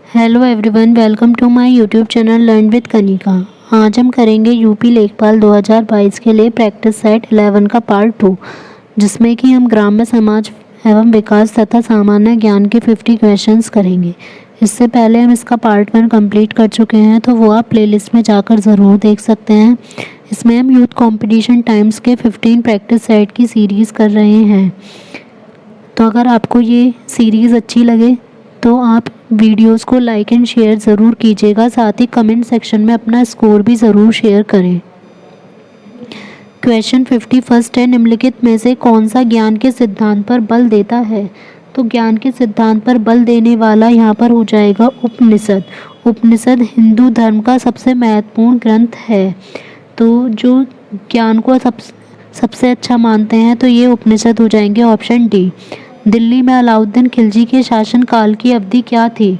Hello everyone, welcome to my YouTube channel learn with Kanika. आज हम करेंगे यूपी लेखपाल 2022 के लिए प्रैक्टिस सेट 11 का पार्ट 2, जिसमें कि हम ग्राम्य समाज एवं विकास तथा सामान्य ज्ञान के 50 क्वेश्चंस करेंगे। इससे पहले हम इसका पार्ट 1 कंप्लीट कर चुके हैं, तो वो आप प्लेलिस्ट में जाकर ज़रूर देख सकते हैं। इसमें हम यूथ कंपटीशन टाइम्स के 15 प्रैक्टिस सेट की सीरीज़ कर रहे हैं। तो अगर आपको ये सीरीज़ अच्छी लगे तो आप वीडियोस को लाइक एंड शेयर ज़रूर कीजिएगा, साथ ही कमेंट सेक्शन में अपना स्कोर भी ज़रूर शेयर करें। क्वेश्चन 51 है, निम्नलिखित में से कौन सा ज्ञान के सिद्धांत पर बल देता है? तो ज्ञान के सिद्धांत पर बल देने वाला यहाँ पर हो जाएगा उपनिषद। उपनिषद हिंदू धर्म का सबसे महत्वपूर्ण ग्रंथ है। तो जो ज्ञान को सबसे अच्छा मानते हैं तो ये उपनिषद हो जाएंगे। Option D. दिल्ली में अलाउद्दीन खिलजी के शासनकाल की अवधि क्या थी?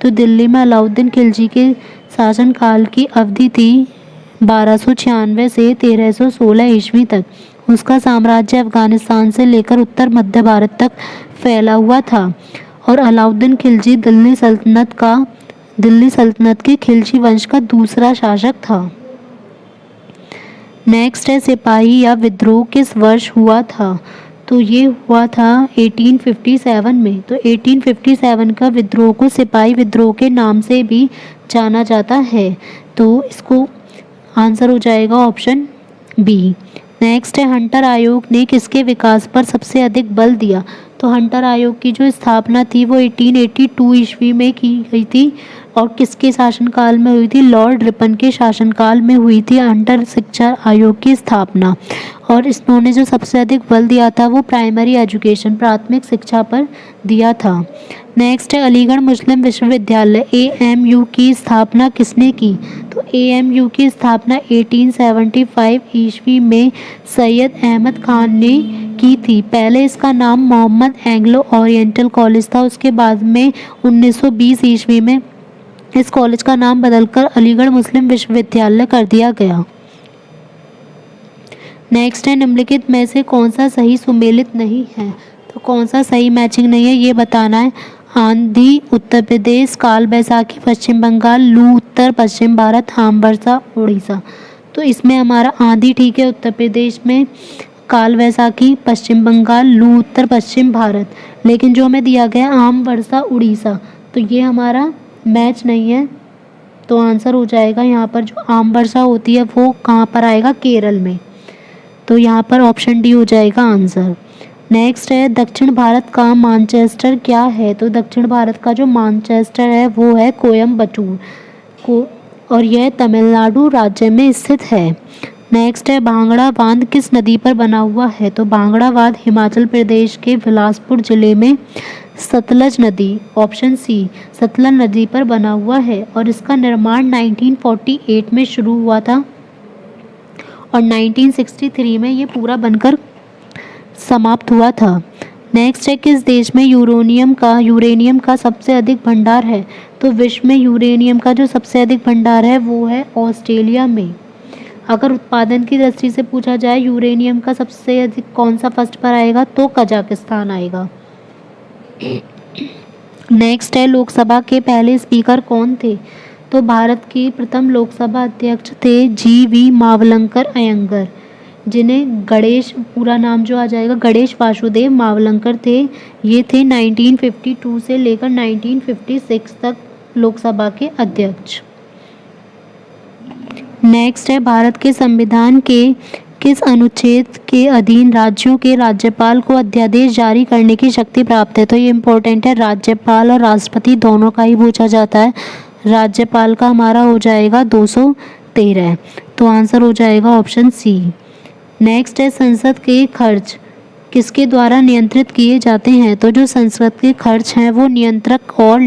तो दिल्ली में अलाउद्दीन खिलजी के शासनकाल की अवधि थी 1296 से 1316 ईस्वी तक। उसका साम्राज्य अफगानिस्तान से लेकर उत्तर मध्य भारत तक फैला हुआ था और अलाउद्दीन खिलजी दिल्ली सल्तनत के खिलजी वंश का दूसरा शासक था। नेक्स्ट है, सिपाही या विद्रोह किस वर्ष हुआ था? तो ये हुआ था 1857 में। तो 1857 का विद्रोह को सिपाही विद्रोह के नाम से भी जाना जाता है। तो इसको आंसर हो जाएगा ऑप्शन बी। नेक्स्ट है, हंटर आयोग ने किसके विकास पर सबसे अधिक बल दिया? तो हंटर आयोग की जो स्थापना थी वो 1882 ईस्वी में की गई थी और किसके शासनकाल में हुई थी? लॉर्ड रिपन के शासनकाल में हुई थी हंटर शिक्षा आयोग की स्थापना। और इन्होंने जो सबसे अधिक बल दिया था वो प्राइमरी एजुकेशन, प्राथमिक शिक्षा पर दिया था। नेक्स्ट है, अलीगढ़ मुस्लिम विश्वविद्यालय AMU की स्थापना किसने की? तो AMU की स्थापना 1875 ईस्वी में सैयद अहमद खान ने की थी। पहले इसका नाम मोहम्मद एंग्लो ओरिएंटल कॉलेज था। उसके बाद में 1920 ईस्वी में इस कॉलेज का नाम बदलकर अलीगढ़ मुस्लिम विश्वविद्यालय कर दिया गया। नेक्स्ट है, निम्नलिखित में से कौन सा सही सुमेलित नहीं है? तो कौन सा सही मैचिंग नहीं है ये बताना है। आंधी उत्तर प्रदेश, काल बैसाखी पश्चिम बंगाल, लू उत्तर पश्चिम भारत, आम वर्षा उड़ीसा। तो इसमें हमारा आंधी ठीक है उत्तर प्रदेश में, काल वैसाखी पश्चिम बंगाल, लू उत्तर पश्चिम भारत। लेकिन जो हमें दिया गया आम वर्षा उड़ीसा, तो ये हमारा मैच नहीं है। तो आंसर हो जाएगा यहाँ पर जो आम वर्षा होती है वो कहाँ पर आएगा? केरल में। तो यहाँ पर ऑप्शन डी हो जाएगा आंसर। नेक्स्ट है, दक्षिण भारत का मानचेस्टर क्या है? तो दक्षिण भारत का जो मानचेस्टर है वो है कोयम्बटूर को, और यह तमिलनाडु राज्य में स्थित है। नेक्स्ट है, भांगड़ा बांध किस नदी पर बना हुआ है? तो भांगड़ा बांध हिमाचल प्रदेश के बिलासपुर जिले में सतलज नदी, ऑप्शन सी, सतलज नदी पर बना हुआ है और इसका निर्माण 1948 में शुरू हुआ था और 1963 में ये पूरा बनकर समाप्त हुआ था। नेक्स्ट है, किस देश में यूरेनियम का सबसे अधिक भंडार है? तो विश्व में यूरेनियम का जो सबसे अधिक भंडार है वो है ऑस्ट्रेलिया में। अगर उत्पादन की दृष्टि से पूछा जाए यूरेनियम का सबसे अधिक कौन सा फर्स्ट पर आएगा? तो कजाकिस्तान आएगा। नेक्स्ट है, लोकसभा के पहले स्पीकर कौन थे? तो भारत के प्रथम लोकसभा अध्यक्ष थे GV मावलंकर अयंगर, जिन्हें गणेश, पूरा नाम जो आ जाएगा गणेश वासुदेव मावलंकर थे। ये थे 1952 से लेकर 1956 तक लोकसभा के अध्यक्ष। नेक्स्ट है, भारत के संविधान के किस अनुच्छेद के अधीन राज्यों के राज्यपाल को अध्यादेश जारी करने की शक्ति प्राप्त है? तो ये इम्पोर्टेंट है, राज्यपाल और राष्ट्रपति दोनों का ही पूछा जाता है। राज्यपाल का हमारा हो जाएगा 213। तो आंसर हो जाएगा ऑप्शन सी। नेक्स्ट है, संसद के खर्च किसके द्वारा नियंत्रित किए जाते हैं? तो जो संसद के खर्च हैं वो नियंत्रक और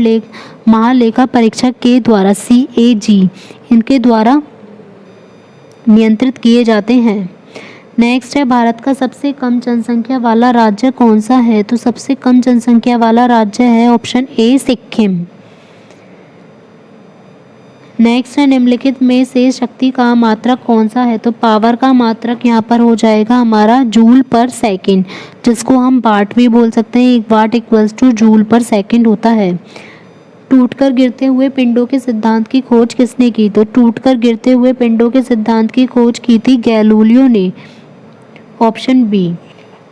महालेखा परीक्षक के द्वारा CAG इनके द्वारा नियंत्रित किए जाते हैं। नेक्स्ट है, भारत का सबसे कम जनसंख्या वाला राज्य कौन सा है? तो सबसे कम जनसंख्या वाला राज्य है ऑप्शन ए, सिक्किम। नेक्स्ट है, निम्नलिखित में से शक्ति का मात्रक कौन सा है? तो पावर का मात्रक यहाँ पर हो जाएगा हमारा जूल पर सेकेंड, जिसको हम वाट भी बोल सकते हैं। 1 watt equals to joule per second होता है। टूटकर गिरते हुए पिंडों के सिद्धांत की खोज किसने की? तो टूटकर गिरते हुए पिंडों के सिद्धांत की खोज की थी गैलीलियो ने, ऑप्शन बी।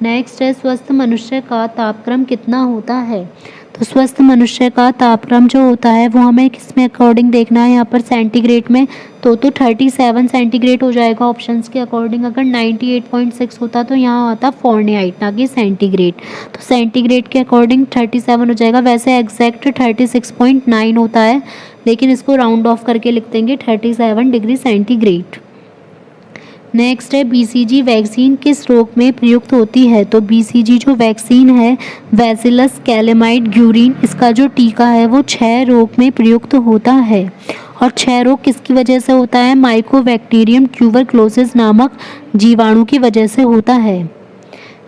नेक्स्ट है, स्वस्थ मनुष्य का तापक्रम कितना होता है? तो स्वस्थ मनुष्य का तापक्रम जो होता है वो हमें किस में अकॉर्डिंग देखना है, यहाँ पर सेंटीग्रेड में, तो 37 सेंटीग्रेड हो जाएगा ऑप्शंस के अकॉर्डिंग। अगर 98.6 होता तो यहाँ आता फ़ारेनहाइट ना कि सेंटीग्रेड, तो सेंटीग्रेड के अकॉर्डिंग 37 हो जाएगा। वैसे एग्जैक्ट 36.9 होता है, लेकिन इसको राउंड ऑफ करके लिख देंगे 37 डिग्री सेंटीग्रेड। नेक्स्ट है, बीसीजी वैक्सीन किस रोग में प्रयुक्त होती है? तो बीसीजी जो वैक्सीन है, बैसिलस कैलेमाइड ग्यूरिन, इसका जो टीका है वो 6 रोग में प्रयुक्त होता है। और 6 रोग किसकी वजह से होता है? माइकोबैक्टीरियम ट्यूबरक्लोसिस नामक जीवाणु की वजह से होता है।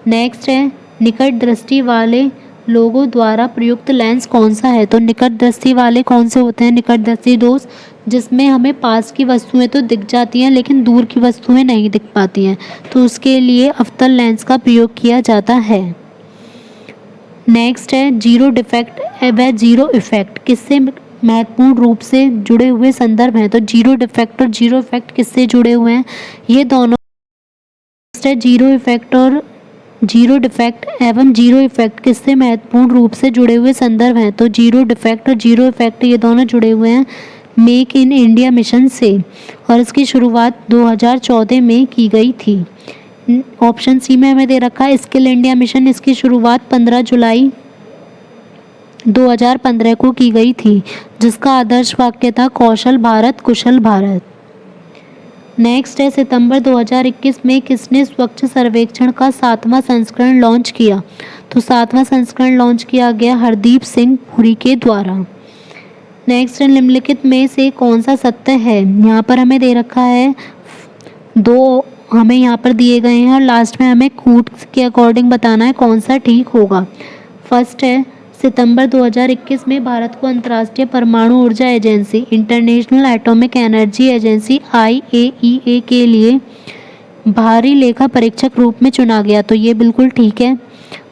नेक्स्ट है, निकट दृष्टि वाले लोगों द्वारा प्रयुक्त लेंस कौन सा है? तो निकट दृष्टि वाले कौन से होते हैं? निकट दृष्टि दोष जिसमें हमें पास की वस्तुएं तो दिख जाती हैं लेकिन दूर की वस्तुएं नहीं दिख पाती हैं, तो उसके लिए अवतल लेंस का प्रयोग किया जाता है। नेक्स्ट है, जीरो डिफेक्ट व जीरो इफेक्ट किससे महत्वपूर्ण रूप से जुड़े हुए संदर्भ हैं? तो जीरो डिफेक्ट और जीरो इफेक्ट किससे जुड़े हुए हैं? ये दोनों। नेक्स्ट है, जीरो इफेक्ट और जीरो डिफेक्ट एवं जीरो इफेक्ट किससे महत्वपूर्ण रूप से जुड़े हुए संदर्भ हैं? तो जीरो डिफेक्ट और जीरो इफेक्ट ये दोनों जुड़े हुए हैं मेक इन इंडिया मिशन से, और इसकी शुरुआत 2014 में की गई थी। ऑप्शन सी में हमें दे रखा है स्किल इंडिया मिशन, इसकी शुरुआत 15 जुलाई 2015 को की गई थी, जिसका आदर्श वाक्य था कौशल भारत कुशल भारत। नेक्स्ट है, सितंबर 2021 में किसने स्वच्छ सर्वेक्षण का 7वां संस्करण लॉन्च किया? तो 7वां संस्करण लॉन्च किया गया हरदीप सिंह पुरी के द्वारा। नेक्स्ट है, निम्नलिखित में से कौन सा सत्य है? यहाँ पर हमें दे रखा है 2 हमें यहाँ पर दिए गए हैं और लास्ट में हमें कूट के अकॉर्डिंग बताना है कौन सा ठीक होगा। फर्स्ट है, सितंबर 2021 में भारत को अंतर्राष्ट्रीय परमाणु ऊर्जा agency international atomic energy agency IAEA के लिए बाहरी लेखा परीक्षक रूप में चुना गया, तो ये बिल्कुल ठीक है।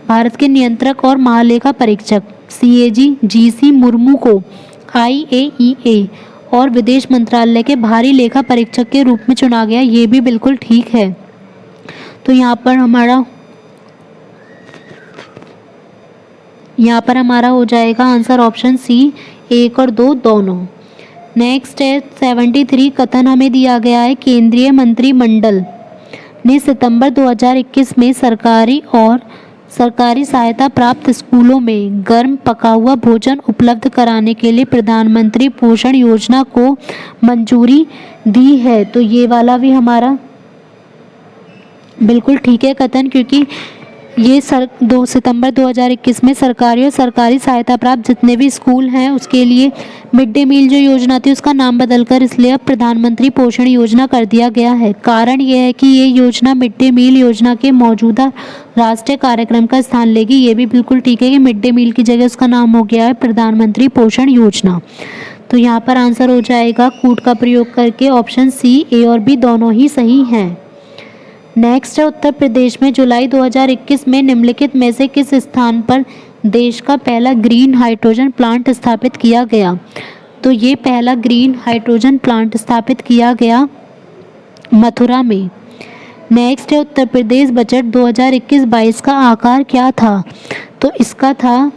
भारत के नियंत्रक और महालेखा परीक्षक CAG GC मुर्मू को IAEA और विदेश मंत्रालय के बाहरी लेखा परीक्षक के रूप में चुना गया, ये भी बिल्कुल ठीक है। तो यहाँ पर हमारा हो जाएगा आंसर ऑप्शन सी 1 और 2 दोनों। नेक्स्ट है, 73 कथन हमें दिया गया है केंद्रीय मंत्रिमंडल ने सितंबर 2021 में सरकारी सहायता प्राप्त स्कूलों में गर्म पका हुआ भोजन उपलब्ध कराने के लिए प्रधानमंत्री पोषण योजना को मंजूरी दी है, तो ये वाला भी हमारा बिल्कुल ठीक है कथन, क्योंकि ये 2 सितंबर 2021 में सरकारी और सरकारी सहायता प्राप्त जितने भी स्कूल हैं उसके लिए मिड डे मील जो योजना थी उसका नाम बदलकर इसलिए अब प्रधानमंत्री पोषण योजना कर दिया गया है। कारण ये है कि ये योजना मिड डे मील योजना के मौजूदा राष्ट्रीय कार्यक्रम का स्थान लेगी। ये भी बिल्कुल ठीक है कि मिड डे मील की जगह उसका नाम हो गया है प्रधानमंत्री पोषण योजना। तो यहाँ पर आंसर हो जाएगा कूट का प्रयोग करके ऑप्शन सी, A और B दोनों ही सही हैं। नेक्स्ट है, उत्तर प्रदेश में जुलाई 2021 में निम्नलिखित में से किस स्थान पर देश का पहला ग्रीन हाइड्रोजन प्लांट स्थापित किया गया? तो ये पहला ग्रीन हाइड्रोजन प्लांट स्थापित किया गया मथुरा में। नेक्स्ट है, उत्तर प्रदेश बजट 2021-22 का आकार क्या था? तो इसका था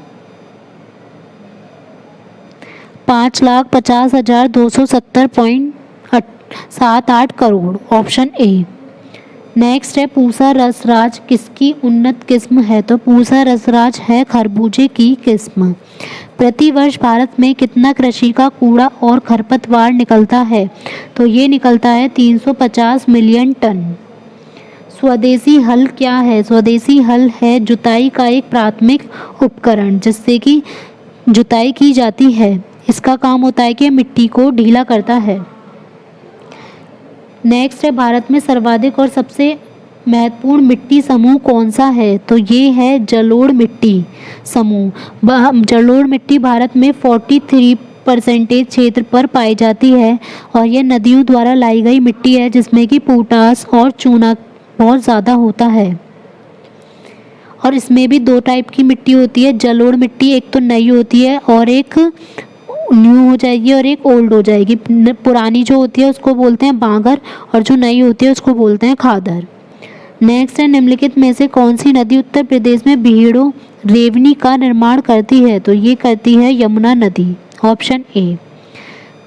5,50,270.78 करोड़, ऑप्शन ए। नेक्स्ट है, पूसा रसराज किसकी उन्नत किस्म है? तो पूसा रसराज है खरबूजे की किस्म। प्रतिवर्ष भारत में कितना कृषि का कूड़ा और खरपतवार निकलता है? तो ये निकलता है 350 मिलियन टन। स्वदेशी हल क्या है? स्वदेशी हल है जुताई का एक प्राथमिक उपकरण जिससे कि जुताई की जाती है। इसका काम होता है कि मिट्टी को ढीला करता है। नेक्स्ट है, भारत में सर्वाधिक और सबसे महत्वपूर्ण मिट्टी समूह कौन सा है? तो ये है जलोढ़ मिट्टी समूह। जलोढ़ मिट्टी भारत में 43% क्षेत्र पर पाई जाती है और यह नदियों द्वारा लाई गई मिट्टी है जिसमें कि पोटास और चूना बहुत ज़्यादा होता है। और इसमें भी 2 टाइप की मिट्टी होती है जलोढ़ मिट्टी, एक तो नई होती है और एक न्यू हो जाएगी और एक ओल्ड हो जाएगी। पुरानी जो होती है उसको बोलते हैं बांगर और जो नई होती है उसको बोलते हैं खादर। नेक्स्ट है, निम्नलिखित में से कौन सी नदी उत्तर प्रदेश में भीड़ों रेवनी का निर्माण करती है? तो ये करती है यमुना नदी, option A.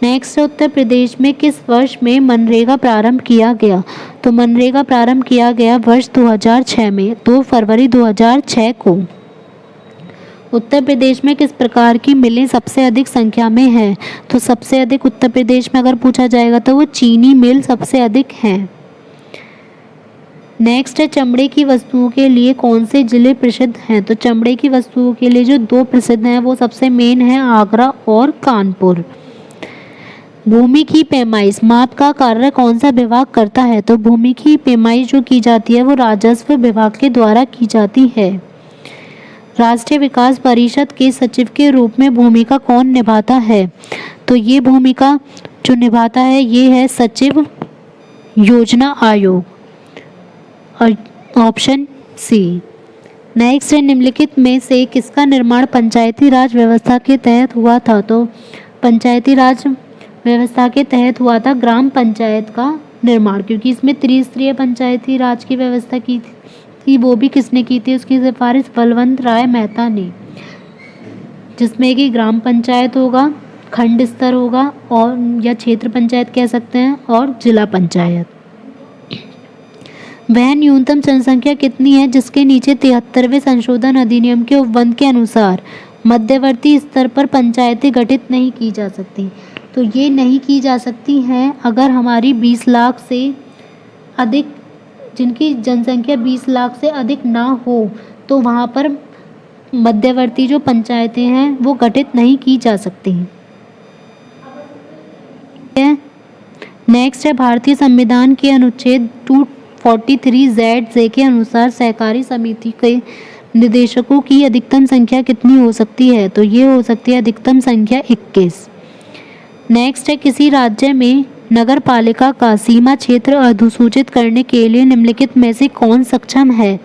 Next, Uttar Pradesh में किस वर्ष में मनरेगा प्रारंभ किया गया? तो मनरेगा प्रारंभ किया गया वर्ष 2006 में, 2 फरवरी 2006 को। उत्तर प्रदेश में किस प्रकार की मिलें सबसे अधिक संख्या में हैं? तो सबसे अधिक उत्तर प्रदेश में अगर पूछा जाएगा तो वो चीनी मिल सबसे अधिक हैं। नेक्स्ट है, चमड़े की वस्तुओं के लिए कौन से जिले प्रसिद्ध हैं? तो चमड़े की वस्तुओं के लिए जो 2 प्रसिद्ध हैं वो सबसे मेन है आगरा और कानपुर। भूमि की पैमाइश माप का कार्य कौन सा विभाग करता है? तो भूमि की पैमाइश जो की जाती है वो राजस्व विभाग के द्वारा की जाती है। राष्ट्रीय विकास परिषद के सचिव के रूप में भूमिका कौन निभाता है? तो ये भूमिका जो निभाता है ये है सचिव योजना आयोग, ऑप्शन सी। नेक्स्ट है, निम्नलिखित में से किसका निर्माण पंचायती राज व्यवस्था के तहत हुआ था? तो पंचायती राज व्यवस्था के तहत हुआ था ग्राम पंचायत का निर्माण, क्योंकि इसमें त्रिस्तरीय पंचायती राज की व्यवस्था की थी। वो भी किसने की थी? उसकी सिफारिश बलवंत राय मेहता ने, जिसमें कि ग्राम पंचायत होगा, खंड स्तर होगा और या क्षेत्र पंचायत कह सकते हैं, और जिला पंचायत। वह न्यूनतम जनसंख्या कितनी है जिसके नीचे 73वें संशोधन अधिनियम के उपबंध के अनुसार मध्यवर्ती स्तर पर पंचायतें गठित नहीं की जा सकती? तो ये नहीं की जा सकती हैं अगर हमारी 20 लाख से अधिक, जिनकी जनसंख्या 20 लाख से अधिक ना हो, तो वहाँ पर मध्यवर्ती जो पंचायतें हैं वो गठित नहीं की जा सकती। नेक्स्ट है, भारतीय संविधान के अनुच्छेद 243Z के अनुसार सहकारी समिति के निदेशकों की अधिकतम संख्या कितनी हो सकती है? तो ये हो सकती है अधिकतम संख्या 21। नेक्स्ट है, किसी राज्य में नगर पालिका का सीमा क्षेत्र अधिसूचित करने के लिए निम्नलिखित में से कौन सक्षम है?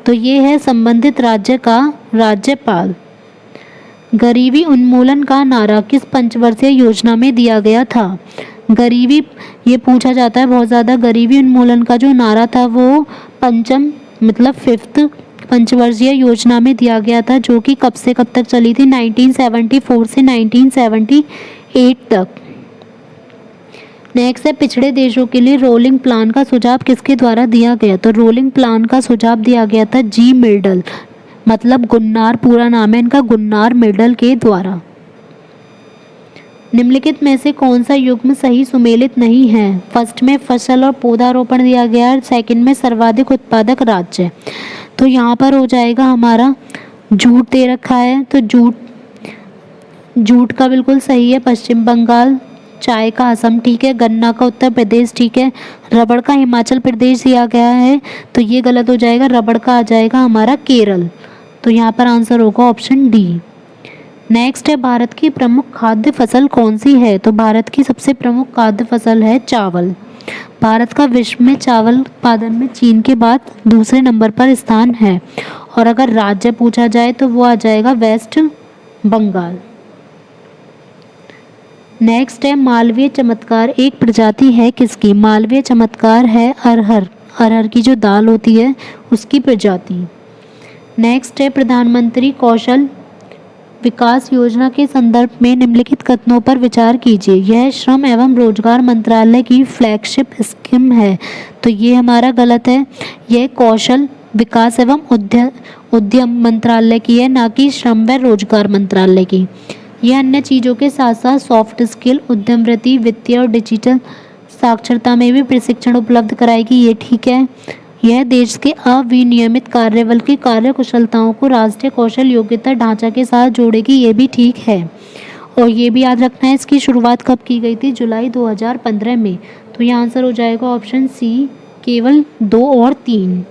तो ये है संबंधित राज्य का राज्यपाल। गरीबी उन्मूलन का नारा किस पंचवर्षीय योजना में दिया गया था? गरीबी, ये पूछा जाता है बहुत ज़्यादा। गरीबी उन्मूलन का जो नारा था वो पंचम मतलब 5th पंचवर्षीय योजना में दिया गया था, जो कि कब से कब तक चली थी? 1974 से 1978 तक। नेक्स्ट है, पिछड़े देशों के लिए रोलिंग प्लान का सुझाव किसके द्वारा दिया गया? तो रोलिंग प्लान का सुझाव दिया गया था जी मिडल, मतलब गुन्नार पूरा नाम है इनका, गुन्नार मिडल के द्वारा। निम्नलिखित में से कौन सा युग्म सही सुमेलित नहीं है? फर्स्ट में फसल और पौधारोपण दिया गया है, सेकंड में सर्वाधिक उत्पादक राज्य। तो यहाँ पर हो जाएगा हमारा जूट दे रखा है, तो जूट का बिल्कुल सही है पश्चिम बंगाल, चाय का असम ठीक है, गन्ना का उत्तर प्रदेश ठीक है, रबड़ का हिमाचल प्रदेश दिया गया है तो ये गलत हो जाएगा, रबड़ का आ जाएगा हमारा केरल। तो यहाँ पर आंसर होगा ऑप्शन डी। नेक्स्ट है, भारत की प्रमुख खाद्य फसल कौन सी है? तो भारत की सबसे प्रमुख खाद्य फसल है चावल। भारत का विश्व में चावल उत्पादन में चीन के बाद दूसरे नंबर पर स्थान है, और अगर राज्य पूछा जाए तो वो आ जाएगा वेस्ट बंगाल। नेक्स्ट है, मालवीय चमत्कार एक प्रजाति है किसकी? मालवीय चमत्कार है अरहर, अरहर की जो दाल होती है उसकी प्रजाति। नेक्स्ट है, प्रधानमंत्री कौशल विकास योजना के संदर्भ में निम्नलिखित कथनों पर विचार कीजिए। यह श्रम एवं रोजगार मंत्रालय की फ्लैगशिप स्कीम है, तो ये हमारा गलत है। यह कौशल विकास एवं उद्यम मंत्रालय की है, ना कि श्रम व रोजगार मंत्रालय की। यह अन्य चीज़ों के साथ साथ सॉफ्ट स्किल, उद्यम वृत्ति, वित्तीय और डिजिटल साक्षरता में भी प्रशिक्षण उपलब्ध कराएगी, ये ठीक है। यह देश के अविनियमित कार्यबल की कार्य कुशलताओं को राष्ट्रीय कौशल योग्यता ढांचा के साथ जोड़ेगी, ये भी ठीक है। और ये भी याद रखना है इसकी शुरुआत कब की गई थी? जुलाई 2015 में। तो यह आंसर हो जाएगा ऑप्शन सी, केवल 2 और 3।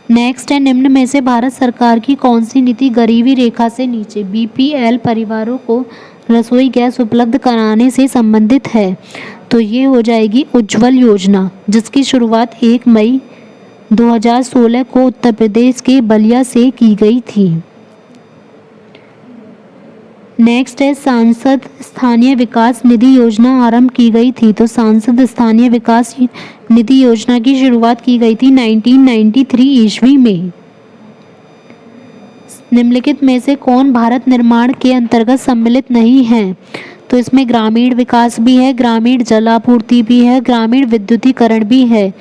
नेक्स्ट है, निम्न में से भारत सरकार की कौन सी नीति गरीबी रेखा से नीचे BPL परिवारों को रसोई गैस उपलब्ध कराने से संबंधित है? तो ये हो जाएगी उज्ज्वल योजना, जिसकी शुरुआत 1 मई 2016 को उत्तर प्रदेश के बलिया से की गई थी। नेक्स्ट है सांसद स्थानीय विकास निधि योजना आरंभ की गई थी। तो सांसद स्थानीय विकास निधि योजना की शुरुआत की गई थी 1993 ईस्वी में। निम्नलिखित में से कौन भारत निर्माण के अंतर्गत सम्मिलित नहीं है? तो इसमें ग्रामीण विकास भी है, ग्रामीण जलापूर्ति भी है, ग्रामीण विद्युतीकरण भी है,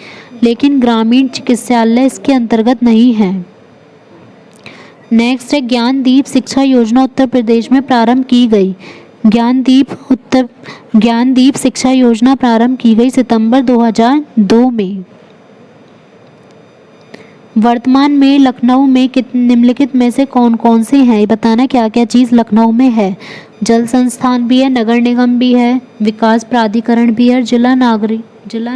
लेकिन ग्रामीण चिकित्सालय इसके अंतर्गत नहीं है। नेक्स्ट है ज्ञानदीप शिक्षा योजना उत्तर प्रदेश में प्रारंभ की गई। ज्ञानदीप शिक्षा योजना प्रारंभ की गई सितंबर 2002 में। वर्तमान में लखनऊ में निम्नलिखित में से कौन कौन से हैं? ये बताना क्या क्या चीज़ लखनऊ में है। जल संस्थान भी है, नगर निगम भी है, विकास प्राधिकरण भी है, जिला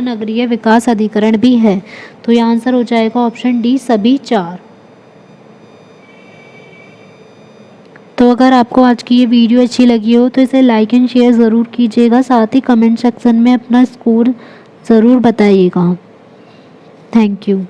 नगरीय विकास अधिकरण भी है। तो ये आंसर हो जाएगा ऑप्शन डी, सभी 4। तो अगर आपको आज की ये वीडियो अच्छी लगी हो तो इसे लाइक एंड शेयर ज़रूर कीजिएगा, साथ ही कमेंट सेक्शन में अपना स्कोर ज़रूर बताइएगा। Thank you.